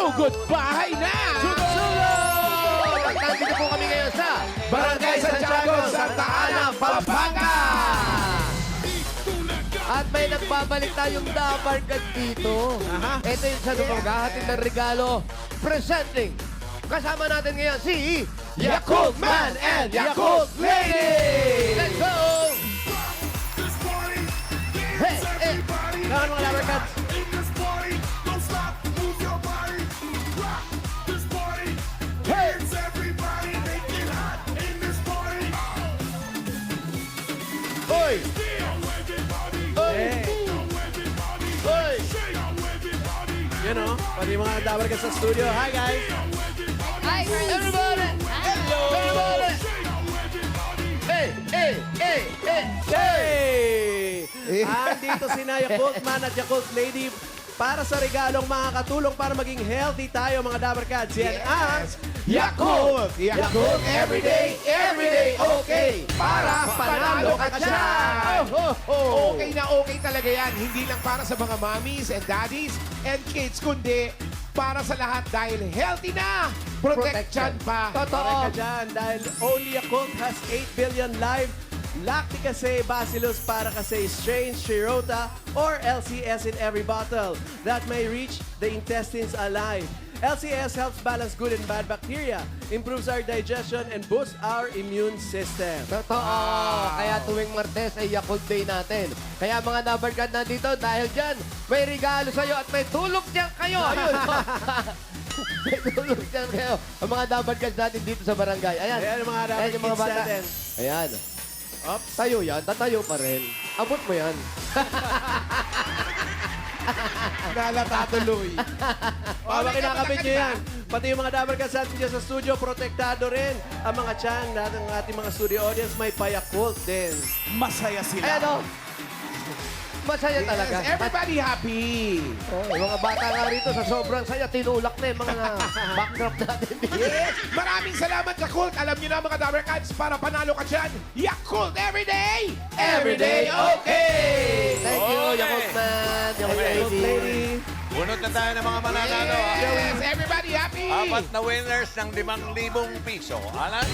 Sugod bahay na! Sugod! At nandito po kami ngayon sa Barangay Santiago, Santa Ana, Pampanga! At may nagbabalik tayong dabarkad dito. Aha. Ito yung sa maghahatid ng regalo. Presenting. Kasama natin ngayon si Yakult Man and Yakult Lady! Let's go! Hey, hey! Lawan mga dabarkads. Hey! Oy! Oy! Oy! Yan o, pati mga dabar ka sa studio. Hi guys! Hi, friends. Everybody! Everybody! Hey! Hey! Hey! Hey! Hey! Andito si na Yakult Man at Yakult Lady para sa regalong makakatulong para maging healthy tayo mga dabar cats. Yan ang Yakult! Yakult everyday okay! Para panalo ka dyan! Okay na okay talaga yan. Hindi lang para sa mga mommies and daddies and kids, kundi para sa lahat dahil healthy na! Protection pa! Correct ka dyan dahil only Yakult has 8 billion live Lacticase bacillus para kasi strain Shirota or LCS in every bottle that may reach the intestines alive. LCS helps balance good and bad bacteria, improves our digestion, and boosts our immune system. Totoo. Kaya tuwing Martes ay Yakult Day natin. Kaya mga dabarkad nandito dahil dyan, may regalo sa'yo at may tulog dyan kayo. Ayun. May tulog dyan kayo. Ang mga dabarkad natin dito sa barangay. Ayan. Ayan ang mga dapat Ayan yung mga kids bata. natin. Ayan. Oops. Tayo yan. Tatayo pa rin. Abot mo yan. Nalata tuloy. Baka kinakabit nyo yan. Pati yung mga dabar cats natin dyan sa studio, protektado rin. Ang mga tiyan natin, ng ating mga studio audience, may payakult din. Masaya sila. Ayan o. Masaya talaga. Yes, everybody happy. Oh, yung mga bata nga rito sa sobrang saya, tinulak na yung mga backdrop natin dito. Yes. Maraming salamat, Yakult. Alam niyo na mga Dabber Cats, para panalo ka dyan, Yakult everyday okay! Thank you, Yakult Man, Yakult Yakult Lady. Lady. Bunot na tayo ng mga mananalo. Yes, everybody happy! Apat na winners ng 5,000 piso. Alan?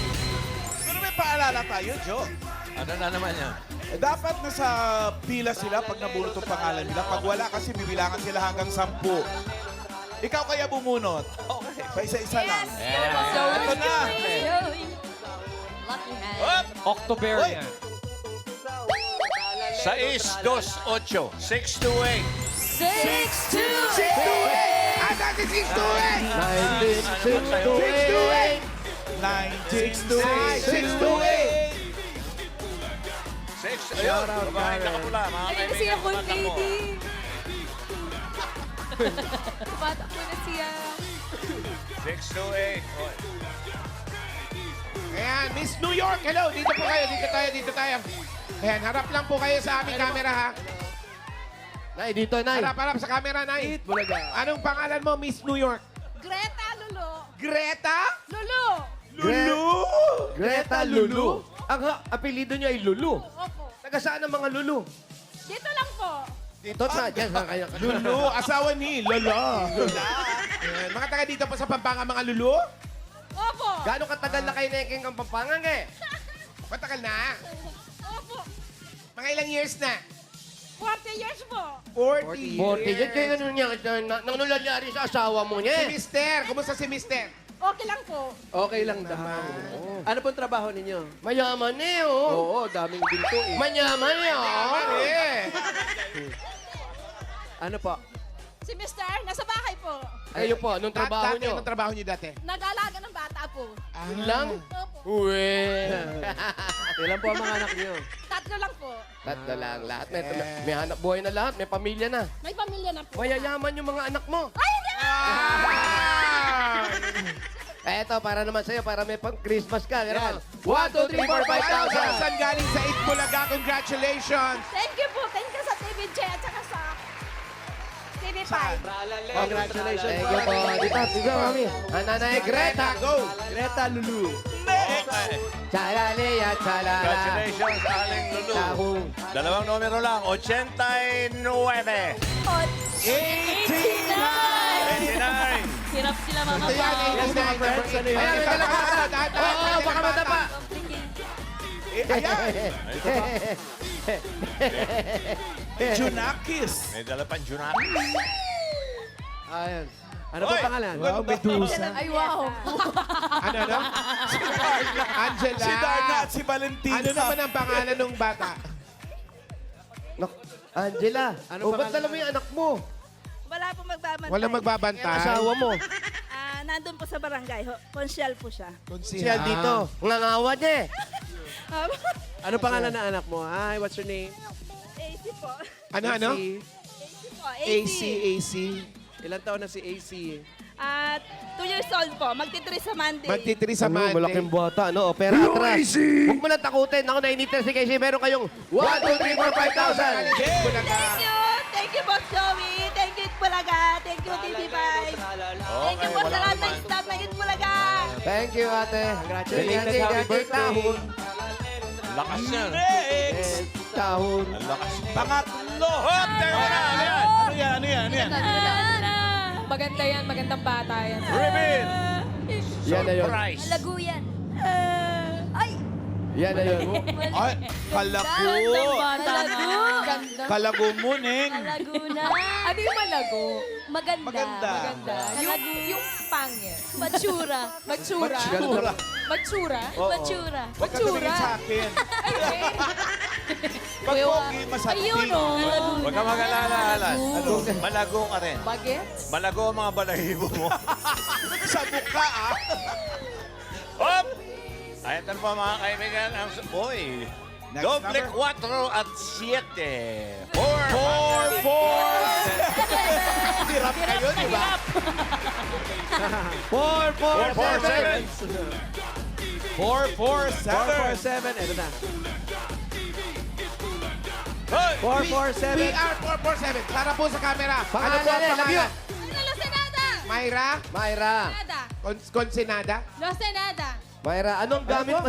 Pero may paalala tayo, Joe. Ano na naman yan? Dapat nasa pila sila pag nabunot ang pangalan nila. Pag wala kasi bibilangan sila hanggang 10. Ikaw kaya bumunot. Okay. Pa isa-isa lang. So, Ito na. Lucky hand. Up! Octoberian. 628. 628. 6-2. At natin 628! 9, 6, 2, 6, ayun. Babae na kapula. Mga Ayun na siya, Cool Lady. Patakbo na siya. 628. Ayan, Miss New York, hello. Dito po kayo, dito tayo. Ayan, harap lang po kayo sa aming camera, ha? Nay, dito, Nay. Harap sa camera, Nay. Eat, bulaga. Anong pangalan mo, Miss New York? Greta Lulu. Greta? Lulu. Lulu? Greta Lulu. Ang apelido niya ay Lulu. Opo. Taga saan ang mga Lulu? Dito lang po. Dito na, dyan sa kaya. Lulu, asawa ni Lola. Ayan, mga taga dito po sa Pampanga, mga Lulu? Opo. Gano'ng katagal na kayo neking ang Pampangang eh? Matagal na. Opo. Mga ilang years na? 40 years po. 40 40. Yan kayo ano niya, nang nangyari sa asawa mo Si niya. Mister, kumusta si Mister? Okay lang po. Okay lang naman. Ano pong trabaho ninyo? Mayaman eh, oh. Oo, daming ginto eh. Mayaman eh, oh. Eh. Ano po? Si Mister, nasa bahay po. Kayo po, anong trabaho Dati, niyo? anong trabaho niyo dati? Nag-alaga ng bata po. Yun lang? Opo. Uwe. Ilan po ang mga anak niyo? Tatlo lang po. Tatlo lang, lahat. May hanap buhay na lahat, may pamilya na. May pamilya na po. Mayayaman yung mga anak mo. Ay, hindi! Eto, para naman sa'yo, para may pang-Christmas ka. Yan. 1, 2, 3, 4, 5,000. 5,000 galing sa 8 Bulaga. Congratulations! Thank you po. Thank you sa TVJ at saka sa TV5. Congratulations. Thank you po. Dito, mami. Ang nanay Greta. Go! Greta Lulu. Chalali at chalala. Congratulations, Aling Lulu. Tahong. Dalawang numero lang. 89. 89! 89. Hirap sila mga Ito yan, Yes, mga friends, ano yan? Ayan, may dala ka. Oo, baka madapa. Junakis. May dala pang Junaki. Ayan. Ano ba Oy! pangalan? Wow, Medusa. Ay, wow. Ano? Angela. Si Darna at si Valentina. Ano naman ang pangalan ng bata? Nak- Angela, Ano ba't pangalan? dala mo yung anak mo? Wala po magbabantay. Walang Yung magbabantay. asawa mo. Nandun po sa barangay. Konsyal po siya. Siya dito. Nangawa niya eh. Ano pangalan ng anak mo? Hi, what's your name? AC po. Ano? AC. Po, AC. Ilan taon na si AC? At 2 years old po. Magti-3 sa Monday. Magtitiri sa Monday. Malaking buwata, no? Opera atras. Huwag mo lang takutin. Ako nainiter si Casey. Meron kayong 1, 2, 3, 4, 5,000. Thank you! Thank you, Boss Joey! Thank you, Itbulaga! Thank you, TV5! Thank you po sa lahat ng staff ng Itbulaga! Thank you, ate. Congratulations. Belated Happy birthday. Lakas niya. Next. Tahon. Ang lakas. Pangatlo. Hop! Teka muna. Ano yan? Ano yan? Maganda yan, magandang bata yan. Reveal! Yan na yun. Surprise! Lago yan. Ay! Yan na yun. Ay, kalago. Bata na. Ganda. Kalago mo, Neng. Laguna. Ano yung malago? Maganda. Maganda. Yung pangit. Matsura. Matsura. Matsura. Matsura? Oo. Matsura. Huwag ka tumingin sa akin. Pag pogi, masakit. Ayun o. Huwag ka mag-alala, Alan. Malago ka rin. Bagets? Malago ang mga balahibo mo. Sa mukha, ah. Hop! Ay, ito po mga kaibigan. Ang boy. Next Doble number. 4 at 7. 4, 4, 4. Hirap kayo, di ba? 4, 4, 4, 4, 7. 4, 4, 7. 447. Ito na. Hoy! 447. We are 447. Para po sa camera. Ano po ang Pangalan, pangalan? Lucenada! Mayra? Mayra. Consenada? Lucenada! Mayra, anong gamit mo?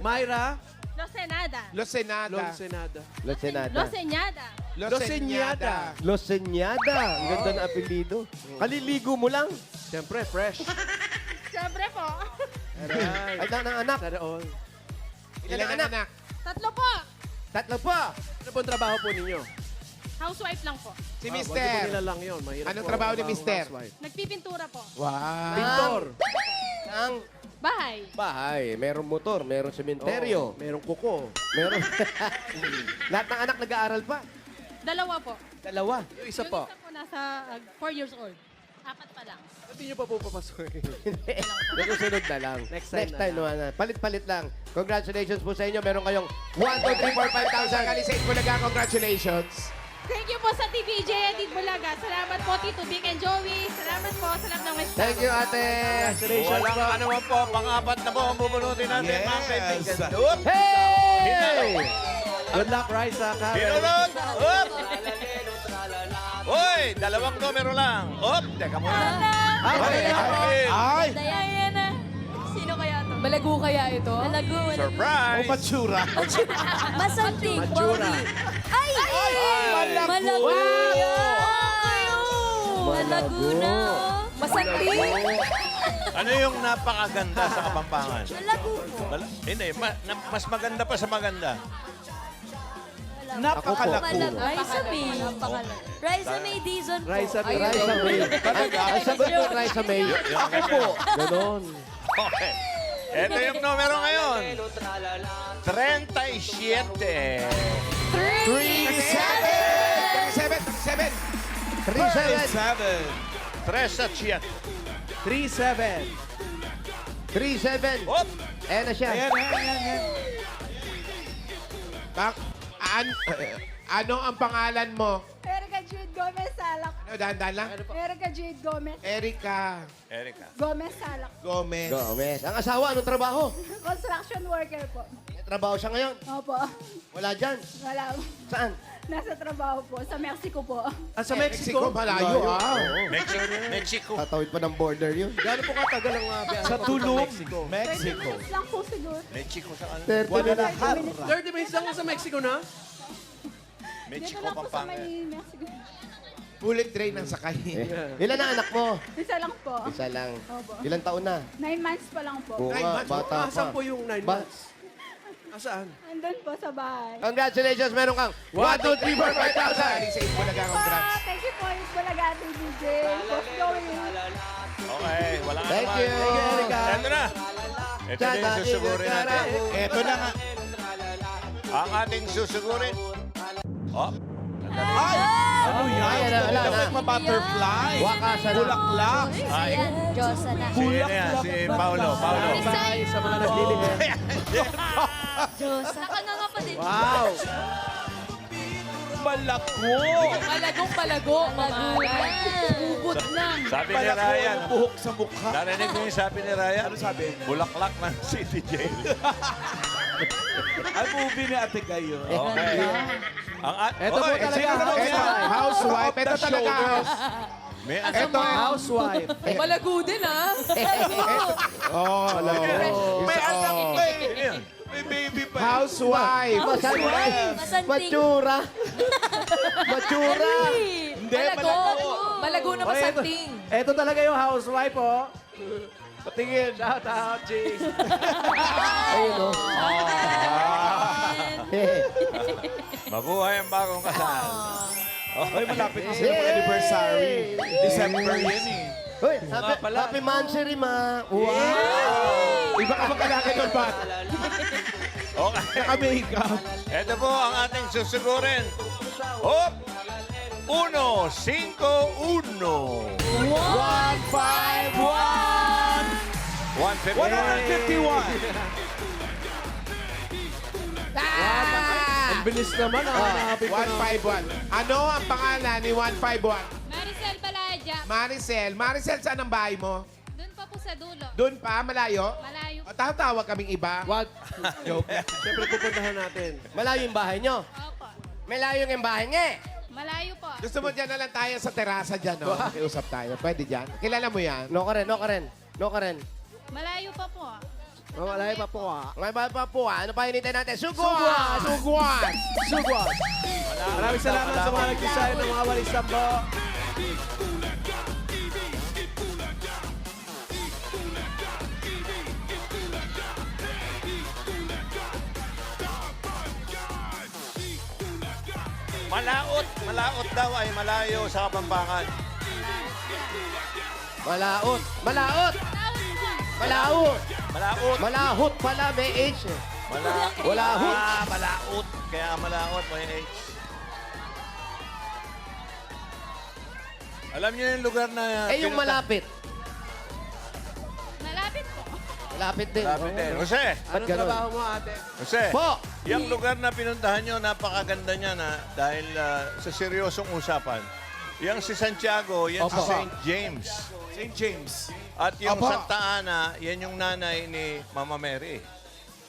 Myra Lucenada! Losenada. Lonsenada. Losenada. Lucenyada! Losenyada. Losenyada. Ang ganda ng apelido. Kaliligo mo lang. Siyempre, fresh. Siyempre po. Ay, ng anak. Sana all. Ilan ang anak? 3 po. 3 pa. Ano po ang trabaho po ninyo? Housewife lang po. Si Wag Mister. mo nila lang yun. Mahirap Anong po ang trabaho ni trabahong Mister? housewife. Nagpipintura po. Wow. Pintor. Ang Bahay. bahay. Merong motor, merong sementeryo. Oo, merong kuko. Meron. Lahat ng anak nag-aaral pa. 2 po. 2. Yung isa po. Isa po nasa 4 years old. 4 pa lang. Ba't di nyo pa po papasukin? Susunod na lang. Next time Next na time naman. Palit-palit lang. Congratulations po sa inyo. Meron kayong 1, 2, 3, 4, 5,000. Kalisay Bulaga, congratulations. Thank you po sa TVJ Edit Bulaga. Salamat po, Tito Vic and Joey. Salamat po sa lahat ng may staff. Thank you, ate. Congratulations Walang po. ano man po. Pang-apat na po ang bubunutin natin, mga kaibigan. Yes. Hop! Hey! Good luck, Raisa, Karen. Pinulot! Hop! Hoy! 2 numero lang. Hop! Teka muna. Ay! Diana. Sino kaya to? Malago kaya ito? Malago. Surprise! O matsura. Masanting. Matsura. Ay! Malago. Malago. Malago na. Masanting. Ano yung napakaganda sa Kapampangan? Malago. Hindi, mas maganda pa sa maganda. Napakalago. Raisa May. Raisa May Dizon po. Raisa May. Raisa May. Ang sagot po, Raisa May. Ako po. Ganon. Okay. Ito yung numero ngayon. 37. 37. 37. 3 at 7. 3-7. 37. Hop! Ayan na siya. Ayan. Ano ang pangalan mo? Erica Jade Gomez Salak. Ano, dahan-dahan lang? Erica Jade Gomez. Erika Erika. Gomez Salak. Gomez. Gomez. Ang asawa, anong trabaho? Construction worker po. May trabaho siya ngayon. Opo. Wala dyan. Wala. Saan? Nasa trabaho po. Sa Mexico po. Sa Mexico, Mexico? malayo. Mexico. Tatawid pa ng border yun. Gano'n po katagal ang biyahe Sa papunta Tulum, Mexico? 20 Mexico. minutes lang po siguro. Mexico sa ano? 30 Guadalajara. 30 minutes lang sa Mexico na? Dito Mexico, lang po sa Pampanga. may Mexico. Bullet train ang sakay. Ilan ang anak mo? Isa lang po. Isa lang. Opo. Ilang taon na? 9 months pa lang po. Oo 9 nga, months? bata pa. Asan po yung 9 Ba- months? Asaan? Andun po sa bahay. Congratulations, meron kang 1, 2, 3, 4, 5,000. Sa Itbulaga, congrats. Thank you po, yung Bulagati DJ. Boss Joey. Okay, wala ka Thank naman. you. Erika. Ito na. Ito na yung susugurin natin. Eto na nga. Ang ating susugurin. Oh, Ay! Ano yan? Ay, wala na. Dapat ma-butterfly. Wakasan na. Bulaklak. Ayan, Diyosa na. si, si Paolo. Bye sa mga naglilihi. Diyosa. Nakanganga pa din. Wow! Malako. Malagong palago. Mamalan. Ubod lang. Sabi ni Malako Ryan. ang buhok sa mukha. Narinig mo yung sabi ni Ryan? Ano sabi? Bulaklak ng City Jail. Ang movie ni Ate Gayo. Okay. Ito po Oy, talaga, sino naman Ito, housewife. housewife. Ito Off the talaga. shoulders. May Ito, Housewife. Malago din, ah. oh, May anak pa eh. Sino yun? May baby pa. housewife. Masanting. Matsura. Matsura. Hindi, Malago. malako. Malago na Oh, ito, masanting. ito talaga yung housewife, oh. Patingin. Shout out, Jace. Ayun, oh. Mabuhay ang bagong kasal. Ay, malapit na sila ng anniversary. December yan eh. Hoy, happy Mansary, ma. Wow. Iba ka magkalaki doon, Pat. Okay. Naka-makeup. Ito po ang ating susugurin. Hop! 1, 5, 1. 151. Ang bilis naman, ah. 151. Ano ang pangalan ni 151? Maricel Palaja. Maricel, saan ang bahay mo? Doon pa po sa dulo. Doon pa, malayo? Malayo. O, tawag kaming iba. Wag. Joke. Siyempre pupuntahan natin. Malayo yung bahay nyo. Opo. Malayo yung bahay nga. Malayo po. Gusto mo dyan na lang tayo sa terasa dyan, no? Makiusap tayo. Pwede dyan. Kilala mo yan? No ka rin, no ka rin. No ka rin. Malayo pa po. Oh, wala pa po, ah. Ngayon pa po, ano pa hinintay natin? Sugwan! Sugwan! Sugwat. Maraming salamat sa mga nagkisahin ng mga walis sambo. Malaot daw ay malayo sa Kapampangan. Malaot! Malaot! Malaot! Malaot. Malahot pala, may H. Malahot. Malaot. Kaya malaot, may H. Alam niyo yung lugar na... Eh, yung malapit. Malapit po. Malapit din. Malapit din. Jose! Ba't Anong ganun? trabaho mo, ate? Jose! Po! Yung lugar na pinuntahan nyo, napakaganda niya na dahil sa seryosong usapan. Yung si Santiago, yan si Opo. St. James. St. James. At yung Opo. Santa Ana, yan yung nanay ni Mama Mary.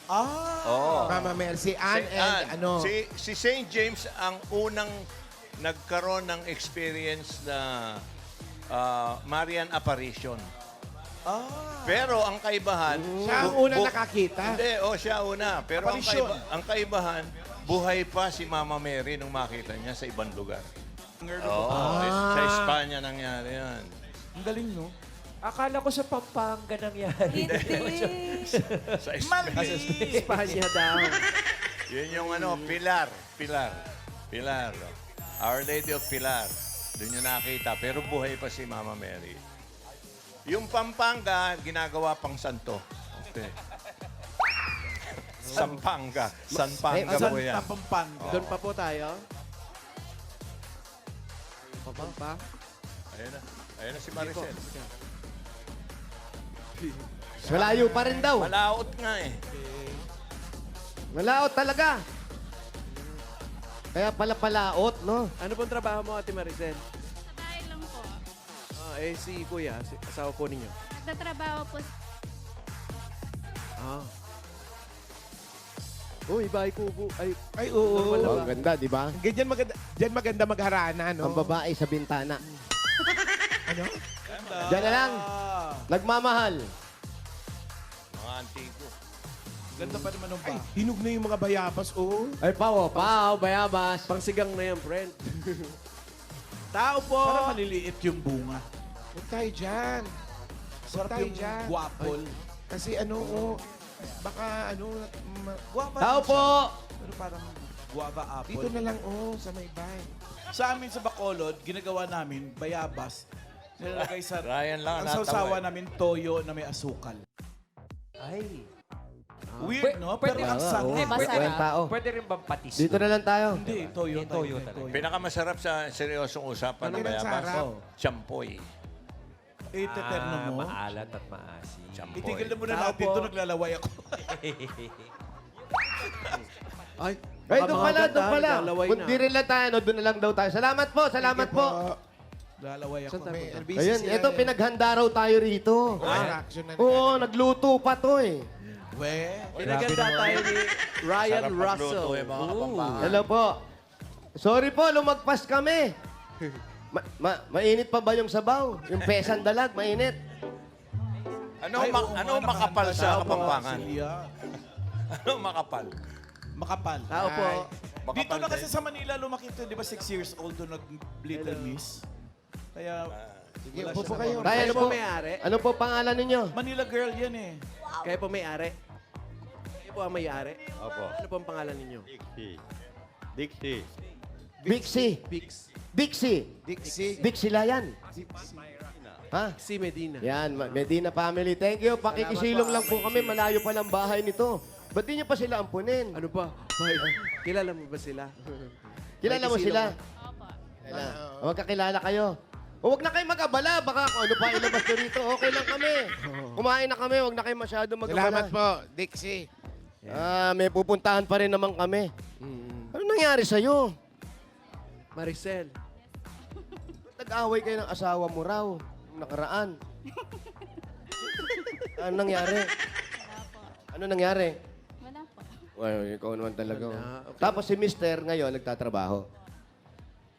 Ah. Oo. Mama Mel, si Ann Saint and Anne. ano? Si St. James ang unang nagkaroon ng experience na Marian apparition. Ah. Pero ang kaibahan... Siya ang unang nakakita. Hindi, siya una. Pero Apparition. ang kaibahan, buhay pa si Mama Mary nung makita niya sa ibang lugar. Oo, sa Espanya nangyari yan. Ang galing, no? Akala ko sa Pampanga nangyari. Sa Espanya. Espanya daw. Yun yung Pilar. Our Lady of Pilar. Doon yung nakita. Pero buhay pa si Mama Mary. Yung Pampanga, ginagawa pang santo. Okay. Sampanga. Sanpanga po yan. Pampanga. Doon pa po tayo. Pa? Ayun na si Maricel. Malayo pa rin daw. Malaot nga eh. Malaot talaga. Kaya pala palaot, no? Ano pong trabaho mo, Ate Maricel? Sa bahay lang po. Si Kuya, asawa po ninyo. Nagtatrabaho po. Uy, bahay kubo. Ay, oo. Oh, ang ganda, di ba? Ganyan maganda, diyan maganda magharana, no? Ang babae sa bintana. Ano? Diyan na lang. Ah. Nagmamahal. Mga antigo. Ganda pa naman ng Ay, ba? hinog na yung mga bayabas, oh. Ay, pao, bayabas. Pangsigang na yan, friend. Tao po. Parang maliliit yung bunga. Huwag tayo dyan. Sarap tayo yung dyan. guwapol. Kasi baka Guwapa Tao din po! siya. Pero parang guava apple. dito na lang, sa may bay. Sa amin sa Bacolod, ginagawa namin bayabas. Nilalagay sa... Ryan lang Ang natawa sausawa eh. namin, toyo na may asukal. Ay. Weird, no? Pero ang oo. sarap. Walang tao. Pwede rin bang patis? Dito na lang tayo. Hindi, toyo. Yung toyo talaga. Pinakamasarap sa seryosong usapan ng Ano yung bayabas, sarap? champoy. Iteterno mo. Maalat at maasim. Champoy. Itigil na muna Tao natin po. ito, naglalaway ako. Ay, Ay, baka doon mga pala, ganda, doon pala. naglalaway Kung na. di rin lang tayo, no, doon na lang daw tayo. Salamat po, salamat po. Naglalaway ako. Saan tayo May punta? busy Ayun, sila ito, eh. pinaghanda raw tayo rito. Reaction na Oo, nagluto pa to eh. We, Pinaganda tayo ni Ryan Sarap Russell. magluto yung mga kapampangan. Hello po. Sorry po, lumagpas kami. Mainit pa ba yung sabaw? Yung pesang dalag, mainit. Ano, Ay, oo ano nga, makapal nakahanda sa siya. kapampangan? Silya. Ano makapal? Makapal. Tao po. Makapal Dito na din. kasi sa Manila, lumaki ito, di ba 6 years old doon nag-Little Miss? Kaya, Sige, wala upo siya po sa kayo. mga- Tayo, ano po po, may-ari? ano po pangalan ninyo? Manila girl yan eh. Kayo po may-ari. Kayo po ang may-ari. Opo. Ano po ang pangalan ninyo? Dixie. Bixie. Bix. Bixie. Dixie. Bixie Layan. Ha? Si Medina. Yan, Medina family. Thank you. Pakikisilong lang po kami. Malayo pa lang bahay nito. Ba't di niyo pa sila ampunin? Ano pa? Kilala mo ba sila? Kilala mo sila? Opo. Magkakilala kayo. Huwag na kayo mag-abala. Baka kung ano pa ilabas nyo rito. Okay lang kami. Kumain na kami. Huwag na kayo masyado mag-abala. Salamat po, Dixie. May pupuntahan pa rin naman kami. Ano nangyari sa'yo? Maricel. Nag-away kayo ng asawa mo raw. Nung nakaraan. Ano nangyari? Wala po. Ano nangyari? Wala po. Well, ikaw naman talaga. Wala. Okay. Tapos si Mister ngayon nagtatrabaho.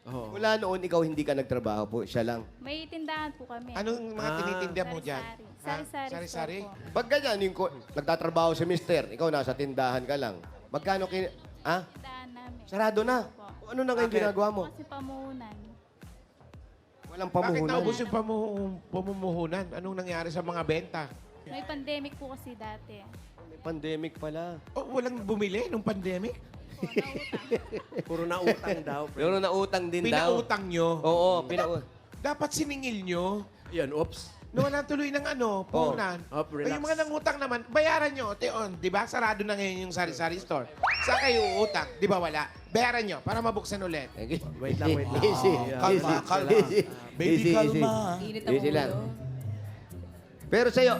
Oh. Mula noon ikaw hindi ka nagtrabaho po, siya lang. May tindahan po kami. Anong mga tinitinda mo dyan? Sari-sari. Sari-sari? store po. Pag ganyan, nagtatrabaho si Mister, ikaw nasa tindahan ka lang. Magkano Tindahan namin. Sarado na. Opo. Ano na ngayon Bakit? ginagawa mo? Kasi pamuhunan. Walang Bakit pamuhunan. naubos yung pamumuhunan? Anong nangyari sa mga benta? May pandemic po kasi dati. May pandemic pala. Oh, walang bumili nung pandemic? Po, nautang. Puro na utang daw. Pero nautang din daw. Pinautang nyo? Oo, pinautang. Dapat siningil nyo? Yan, oops. No, wala tuloy ng punan. Oh, relax. Ay, yung mga nangutang naman, bayaran nyo. Teon, di ba? Sarado na ngayon yung sari-sari store. Sa kayo utang, di ba wala? Bayaran nyo para mabuksan ulit. Wait lang, wait lang. Easy. Kalma, Easy. kalma. Easy. Baby, Easy, kalma. Easy lang. Pero sa'yo,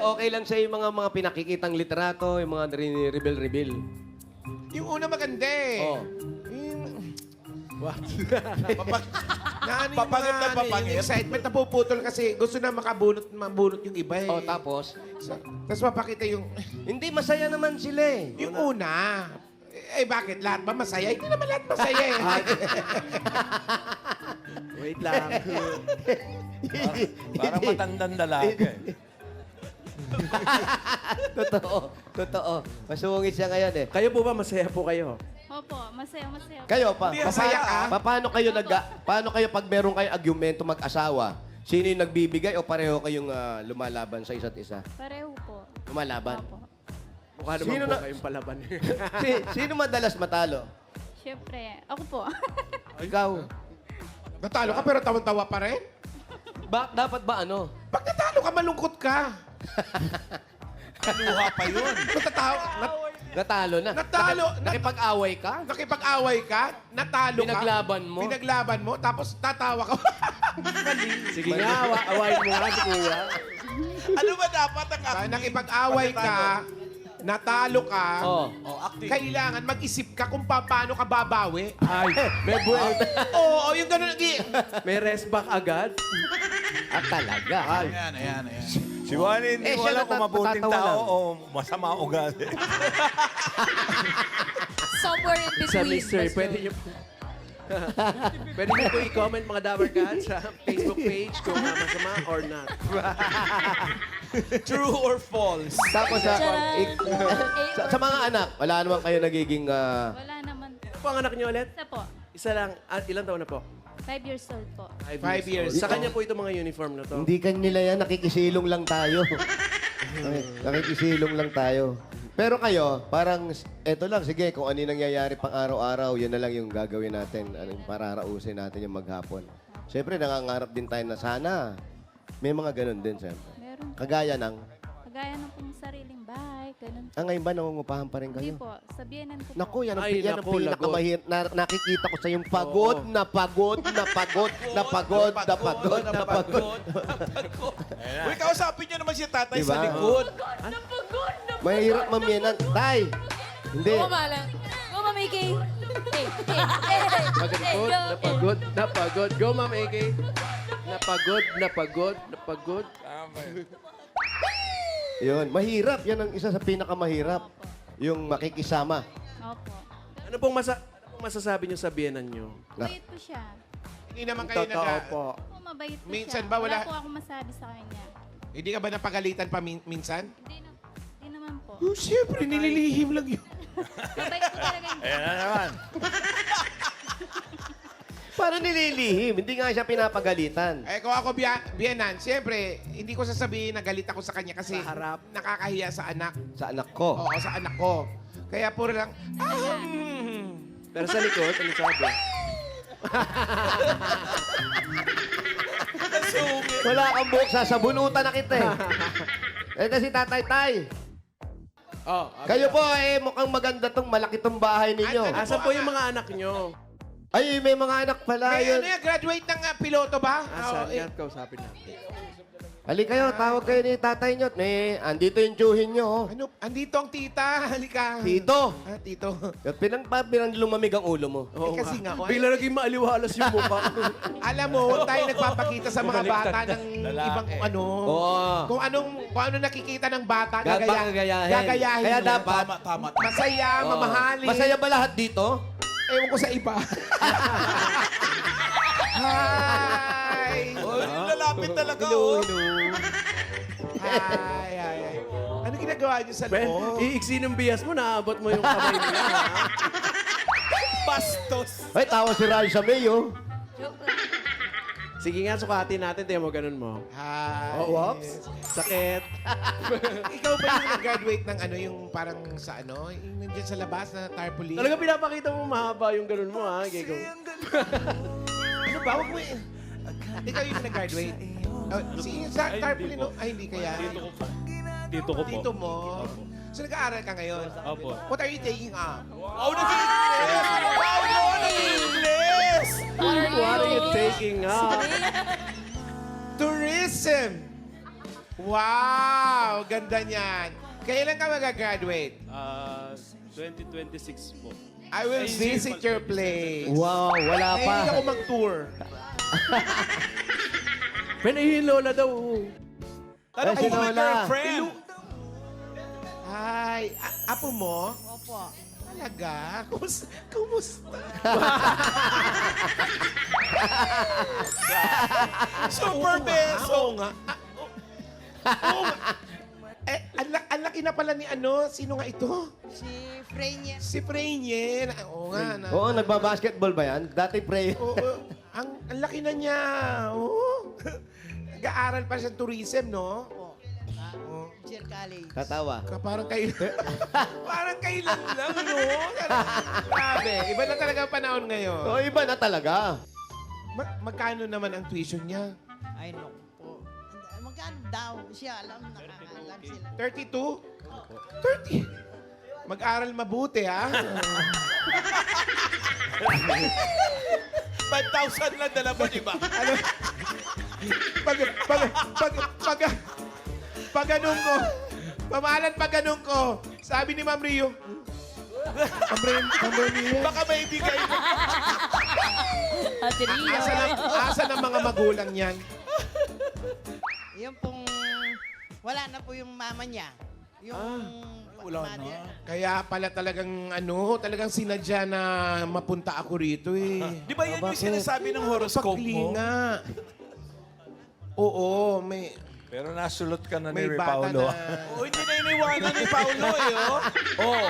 okay lang sa'yo yung mga pinakikitang literato, yung mga reveal. Yung una maganda eh. Oh. Yung, Papag- na ano yung Papangit na mga, papangit. yung excitement napuputol kasi gusto na mabunot yung iba eh. Oh, tapos, Tapos mapakita yung, hindi masaya naman sila eh. yung una. Eh bakit? Lahat ba masaya? Hindi naman lahat masaya eh. Wait lang. Parang matandang dalaga. Totoo. Masungit siya ngayon eh. Kayo po ba masaya po kayo? Opo, masaya. Kayo pa, Hindi, masaya ka? paano kayo pag meron kayo argumento mag-asawa? Sino yung nagbibigay o pareho kayong lumalaban sa isa't isa? Pareho po. Lumalaban? Opo. Mukha naman Sino po na- kayong palaban. Sino madalas matalo? Siyempre, ako po. Ikaw. Natalo ka pero tawan-tawa pa rin? Dapat ba ano? Pag natalo ka, malungkot ka. Luha pa yun. Natalo na. Nakipag-away ka? Nakipag-away ka, natalo ka. Pinaglaban mo? Pinaglaban mo, tapos tatawa ka. Sige nga, awayin mo nga si Kuya. Ano ba dapat ang acting? Nakipag-away ka, natalo ka, Oh. Oh, acting. kailangan mag-isip ka kung paano ka babawi. Ay, may buwel. Oo, yung ganun. May rest back agad. Talaga. Ayan. Si Wally hindi Eh, mo siya alam kung mabuting natatawa tao lang. o masama ugali. Somewhere in Sa between. Mr. Pwede niyo po. Pwede niyo po i-comment mga Dabber Cats sa Facebook page kung masama or not. True or false? Tapos sa mga anak, wala naman kayo nagiging... Wala naman po. Ano po ang anak niyo ulit? Isa po. Isa lang. Ilang taon na po? 5 years old po. 5 years. Sa kanya po itong mga uniform na to. Hindi kanila yan, nakikisilong lang tayo. Okay, nakikisilong lang tayo. Pero kayo, parang, eto lang, sige, kung ano yung nangyayari pang araw-araw, yun na lang yung gagawin natin, ano, yung pararausin natin yung maghapon. Siyempre, nangangarap din tayo na sana. May mga ganun din, siyempre. Meron. Kagaya ng, Kagaya ng pong sariling bahay, ganun. ngayon ba nangungupahan pa rin Hindi kayo? po. Sabihanan ko Naku, po. yan ang, Ay, yan ang naku, pinakamahirap. Nakikita ko sa yung pagod, na pagod, na pagod, na pagod, na pagod, na pagod. Uy, kausapin niyo naman si tatay Diba? sa likod. Mahirap mamyenan. Tay! Hindi. Malang. Go, Ma'am Mickey. Pagod, napagod, napagod. Go, Ma'am AK. Napagod, napagod, napagod. Yun, mahirap. Yan ang isa sa pinakamahirap. Yung makikisama. Opo. Ano pong masasabi niyo sa biyenan niyo? Mabait po siya. Hindi naman kayo Totoo po. Oo, mabait po Minsan siya. ba wala- po akong masabi sa kanya. Hindi ka ba napagalitan pa minsan? Hindi naman po. Oh, siyempre, nililihim lang yun. Mabait po talaga yung Ayan na naman. Para nililihim. Hindi nga siya pinapagalitan. Eh, kung ako biyanan, siyempre, hindi ko sasabihin na galit ako sa kanya kasi Sa harap. nakakahiya sa anak. Sa anak ko. Oo, sa anak ko. Kaya puro lang, Pero sa likod, ano sabi? Wala kang buhok, sasabunutan na kita eh. Ito si Tatay Tay. Oh, Kayo po eh, mukhang maganda tong malaki tong bahay ninyo. Asan po yung mga anak niyo? Ay, may mga anak pala may yun. ano yan, graduate ng piloto ba? Asan? Oo, Yan, kausapin natin. Halika kayo, tawag kayo ni Tatay nyo. May, andito yung tsuhin nyo. Oh. Ano, andito ang tita. Halika. Tito. Ah, tito. At pinang lumamig ang ulo mo. Oo kasi nga, Bigla naging maaliwalas yung mukha. Alam mo, huwag tayo nagpapakita sa mga bata ng ibang ano. Oo. Kung ano nakikita ng bata, Gagayahin. gagayahin Kaya mo. dapat, Tama. Masaya, Oo. mamahalin. Masaya ba lahat dito? Ewan ko sa iba. Hi! Oh, lalapit talaga, oh. Hi. Ano ginagawa niyo sa Ben, loob? iiksi ng bias mo, naabot mo yung kamay nila. ha? Bastos. Ay, tawa si Raisa May, oh. Sige nga, sukatin natin. Tingnan mo, ganun mo. Hi. Oh, whoops. Sakit. Ikaw ba yung nag-graduate ng ano, yung parang sa ano, yung nandiyan sa labas na tarpaulin? Talaga pinapakita mo mahaba yung ganun mo, ha? Gego. Ano ba? Huwag mo Ikaw yung nag-graduate. Oh, si sa tarpaulin, no? Ay, hindi kaya. Dito ko po. Dito mo. So, nag-aaral ka ngayon? Opo. What are you taking up? Oh, nag-English! Wow, nag-English! What are you taking up? Tourism! Wow! Ganda niyan. Kailan ka mag-graduate? 2026 po. I will visit your place. Wow, wala pa. Nahilig ako mag-tour. Ben, ay yung lola daw. Tanong Ay, mo may sinola. girlfriend. Hi. Apo mo? Opo. Talaga? Kumusta? Super beso. Oo nga. Oo nga. Eh, ang laki na pala ni ano. Sino nga ito? Si Freya. Si Freynien. Oo nga. Oo, nagbabasketball ba yan? Dati pray. Oo, ang laki na niya. Oo. Nag-aaral pa siya tourism, no? Oo. Sir College. Katawa. Parang kailan. Parang kailan lang, no? Grabe. Iba na talaga ang panahon ngayon. Oh, iba na talaga. Magkano naman ang tuition niya? Ay, no po. Magkano daw siya? Alam, nakakaalam sila. 32? 30. Mag-aral mabuti, ha? 5,000 lang dala mo, di ba? Ano? Pag ganun ko, pamahalan pag ganun ko, sabi ni Ma'am Rio, Ma'am Rio, Baka may ibigay mo. Ate Ria. asa ng mga magulang niyan? Yung pong, wala na po yung mama niya. Yung wala mother. na. Kaya pala talagang sinadya na mapunta ako rito eh. Di ba yan yung sinasabi ng horoscope mo? Paklinga. Oo, may Pero nasulot ka na ni may bata Paulo. na... Oh, hindi na iniwanan ni Paulo, eh, oh. Oh.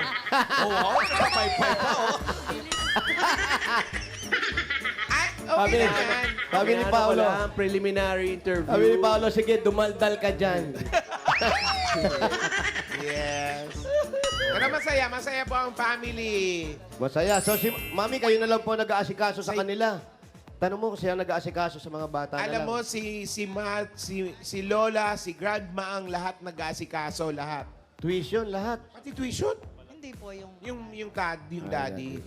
Oh, wow. Sa 5-5 pa, oh. Ay, Okay na yan. Sabi ni Ano ko Paolo. lang, preliminary interview. Sabi ni Paolo, sige, dumaldal ka dyan. Yes. Pero masaya po ang family. Masaya. So, si Mami, kayo na lang po nag-aasikaso sa kanila. Tanong mo kung siya nag-aasikaso sa mga bata na Alam lang. mo, si Matt, si Lola, si Grandma ang lahat nag-aasikaso, lahat. Tuition, lahat. Pati tuition. Hindi po yung... Yung daddy.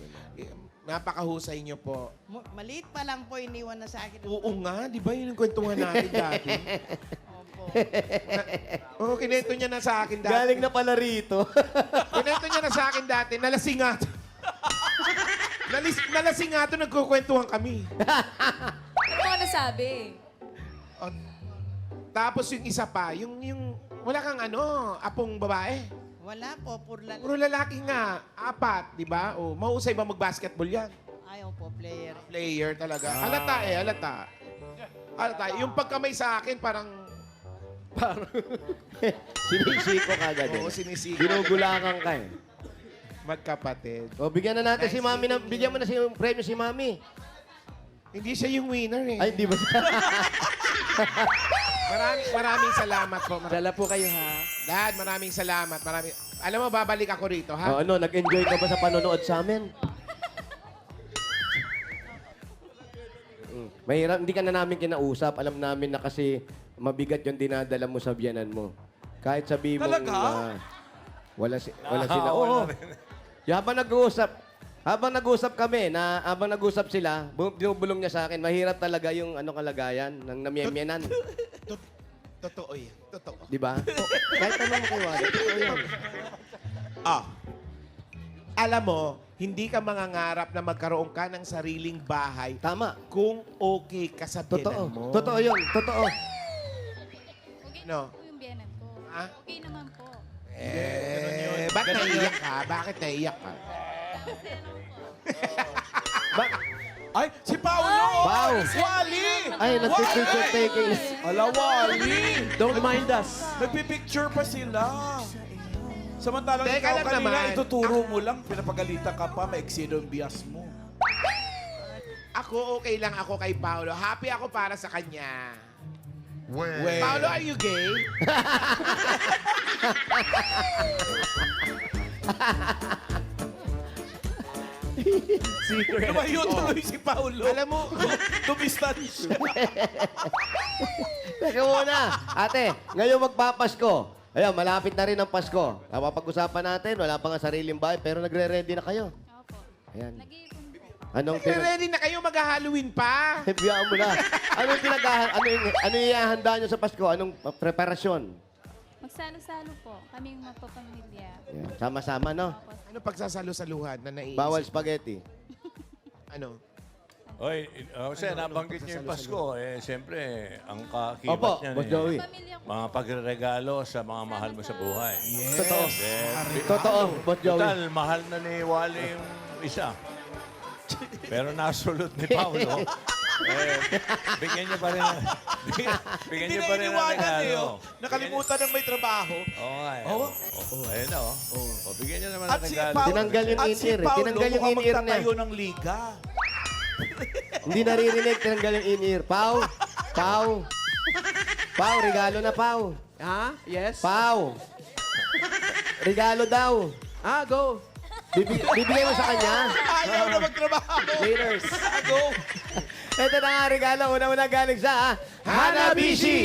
Napakahusay niyo po. Maliit pa lang po iniwan na sa akin. Oo nga, di ba yun yung kwentuhan natin dati? Opo. Oo, kinento niya na sa akin dati. Galing na pala rito. Kinento niya na sa akin dati, nalasing nga. Nalasing nga to, nagkukwentuhan kami. Ano ka nasabi? O, tapos yung isa pa, yung wala kang apong babae. Wala po, Puro lalaki nga, 4, di ba? O, mahusay ba mag-basketball yan? Ayaw po, player. Player talaga. Halata. Yung pagkamay sa akin, parang Sinisiko ka agad. Oo, sinisiko. Binugulakan ka eh. magkapatid. O, bigyan na natin si Mami. Bigyan mo na si premyo si Mami. Hindi siya yung winner eh. Ay, di ba siya? Maraming salamat po. Dala po kayo, ha? Dad, maraming salamat. Alam mo, babalik ako rito, ha? O, ano, nag-enjoy ka ba sa panonood sa amin? Mahirap, hindi ka na namin kinausap. Alam namin na kasi mabigat yung dinadala mo sa biyanan mo. Kahit sabi mo Talaga? wala sila. Oo. Yung habang nag-uusap kami, habang nag-uusap sila, binubulong niya sa akin, mahirap talaga yung kalagayan ng namyemyenan. Totoo yan. Totoo. Di ba? Kahit ano mo kayo, totoo yan. Alam mo, hindi ka mangangarap na magkaroon ka ng sariling bahay Tama. kung okay ka sa Totoo. biyanan mo. Totoo yun. Totoo. Okay No. po yung biyanan ko. Ha? Okay naman po. Ba't naiyak ka? Bakit naiyak ka? Ay, si Paolo! Pao! Wally! Ay, nagpipicture taking. Ala, Wally! Don't mind us. Nagpipicture pa sila. Samantalang Teka ikaw lang kanina, naman. ituturo mo lang, pinapagalitan ka pa, maeksido ang bias mo. Ako, okay lang ako kay Paolo. Happy ako para sa kanya. Well. Paolo, are you gay? Secret. Lumayo tuloy si Paolo. Alam mo, Dumistansya. Teka muna. Ate, ngayon magpapasko. Ayan, malapit na rin ang Pasko. Napapag-usapan natin, wala pa nga sariling bahay, pero nagre-ready na kayo. Opo. Ayan. Nag-iipon po. Anong ready na kayo mag-Halloween pa? Biyaan mo na. Anong ano yung ihahanda nyo sa Pasko? Anong preparasyon? Magsalo-salo po. Kaming mapapamilya. Ayan. Sama-sama, no? Opo. Ano pagsasalo-saluhan na naiisip? Bawal spaghetti. Ano? Oy, Jose, nabanggit niyo yung Pasko. Siyempre, ang kakibat Opo, niyan Boss Joey. Pamilya ko. mga pagregalo sa mga mahal mo sa buhay. Totoo. Then, Totoo, Boss Joey. total, mahal na ni Wally yung isa. Pero nasulot ni Paolo. Bigyan niyo pa rin bigyan Hindi niyo pa rin ng na regalo. iniwanan Nakalimutan ng may trabaho. Oo nga. Ayun na, bigyan niyo naman At ng si regalo. Paolo, Tinanggal yung at si in-ear eh. Paolo Tinanggal yung mukhang in-ear niya. magtatayo ng liga. Hindi naririnig, tinanggal yung in-ear. Pau! Pau! Pau, regalo na, Pau. Ha? Yes? Pau! Regalo daw. Go. Bibigay mo sa kanya. Ayaw na magtrabaho. Laters. Go. Ito na nga regalo. Una-una galing sa Hanabishi!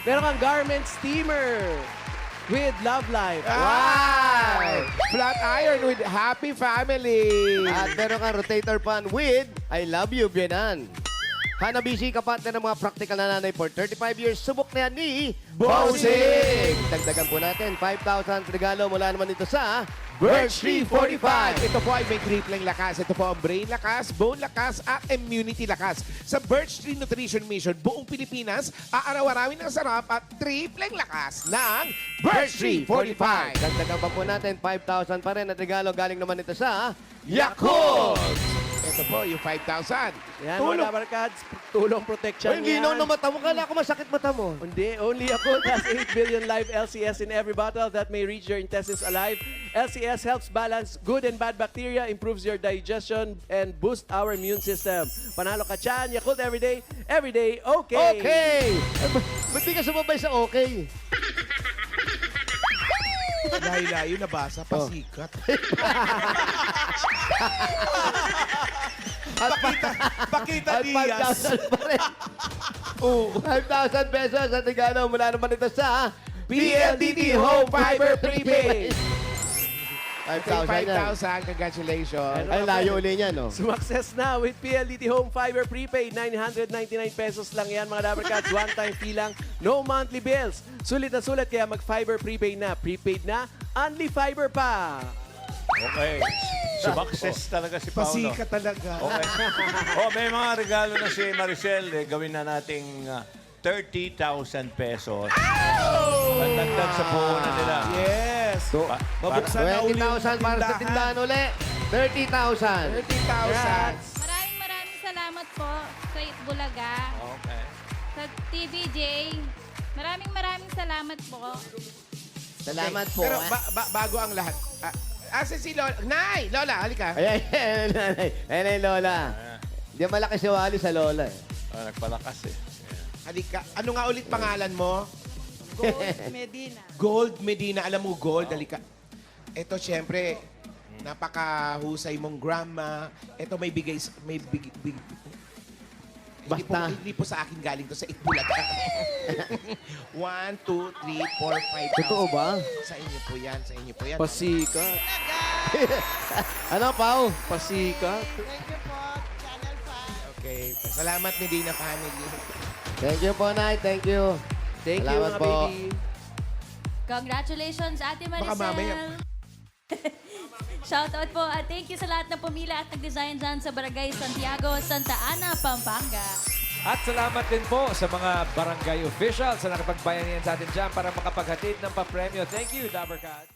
Meron kang garment steamer with Love Life. Wow! Flat iron with happy family. At meron kang rotator fan with I Love You, Bienan. Hanabishi, kapartner ng mga practical na nanay for 35 years. Subok na yan ni Bossing! Dagdagan po natin, 5,000 regalo mula naman dito sa Birch Tree 45. Ito po ay may tripleng lakas. Ito po ang brain lakas, bone lakas, at immunity lakas. Sa Birch Tree Nutrition Mission, buong Pilipinas, aaraw-arawin ng sarap at tripleng lakas ng Birch Tree 45. Dagdagan pa po natin, 5,000 pa rin at regalo galing naman ito sa Yakult! ito po, yung 5,000. Yan, Tulong. mga Dabarkads, tulong protection Ay, hindi yan. na mata mo. Kala ko masakit mata mo. Hindi, only a Colt has 8 billion live LCS in every bottle that may reach your intestines alive. LCS helps balance good and bad bacteria, improves your digestion, and boosts our immune system. Panalo ka dyan, Yakult everyday, okay. Okay! Ba't di ka sumabay sa okay? Layo-layo nabasa, pasikat. Pakita At Diaz. 5,000 pa rin. 5,000 pesos at igano mula naman ito sa PLDT Home Fiber Prepaid. 5,000 yan. 5,000, congratulations. Ay, layo uli niya, no? Success na with PLDT Home Fiber Prepaid. 999 pesos lang yan, mga Dabarkads. One-time fee lang. No monthly bills. Sulit na sulit, kaya mag-Fiber Prepaid na. Prepaid na, only fiber pa. Okay. Success talaga si Paolo. Pasikat talaga. Okay. Oh, may mga regalo na si Maricel. Gawin na nating 30,000 pesos. Pagdagdag sa puhunan nila. Yes. Mabuksan na uli yung 20,000 para sa tindahan uli. 30,000. 30,000. Maraming salamat po sa Bulaga, Okay. sa TVJ. Maraming salamat po. Salamat po. Pero bago ang lahat, asa si Lola? Nay! Lola, halika. Ayan, ayan, Lola. Hindi malaki si Wally sa Lola. Eh. Nagpalakas eh. Halika. Ano nga ulit pangalan mo? Gold Medina. Gold Medina. Alam mo, Gold, halika. Ito, syempre, napakahusay mong grandma. Ito, may bigay... Basta. Hindi po sa akin galing to sa Itbulaga. 1, 2, 3, 4, 5,000. Totoo ba? Sa inyo po yan, sa inyo po yan. Pasikat. Ano, Pao? Pasikat. Thank you po, Channel 5. Okay. Salamat, Medina family. Thank you po, Nay. Thank you. Thank you, Salamat mga po. baby. Congratulations, Ate Baka mamaya. Maricel. Shoutout po at thank you sa lahat ng pumila at nag-design dyan sa Barangay Santiago, Santa Ana, Pampanga. At salamat din po sa mga barangay officials na nakipagbayanihan sa atin dyan para makapaghatid ng papremyo. Thank you, Dabarkat.